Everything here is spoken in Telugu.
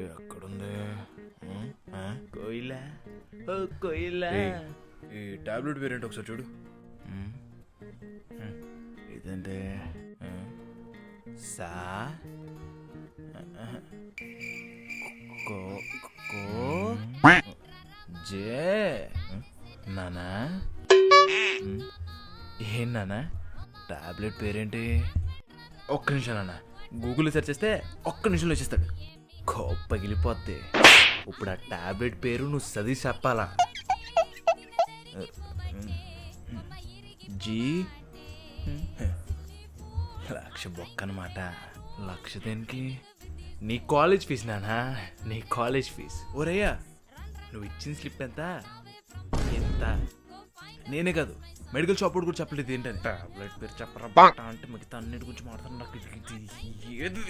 ఎక్కడుంది? కోయిలా ఓ కోయిలా. ఈ టాబ్లెట్ పేరేంటి ఒకసారి చూడు. ఇదంటే సా కో కో జే నానా. ఏం నానా టాబ్లెట్ పేరేంటి? ఒక్క నిమిషం నాన్న, గూగుల్లో సెర్చ్ చేస్తే ఒక్క నిమిషంలో వచ్చేస్తాడు. కోప్ పగిలిపోద్ది. ఇప్పుడు ఆ టాబ్లెట్ పేరు నువ్వు చదివి చెప్పాలా? జీ లక్ష బొక్క అనమాట. లక్ష దేనికి? నీ కాలేజ్ ఫీజు నానా, నీ కాలేజ్ ఫీజు. ఓరయ్యా, నువ్వు ఇచ్చిన స్లిప్ ఎంత? ఎంత? నేనే కాదు, మెడికల్ షాప్ కూడా చెప్పలేదు ఏంటని. టాబ్లెట్ పేరు చెప్పరా అంటే మిగతా అన్నిటి గురించి మాట్లాడుతున్నా. నాకు ఏది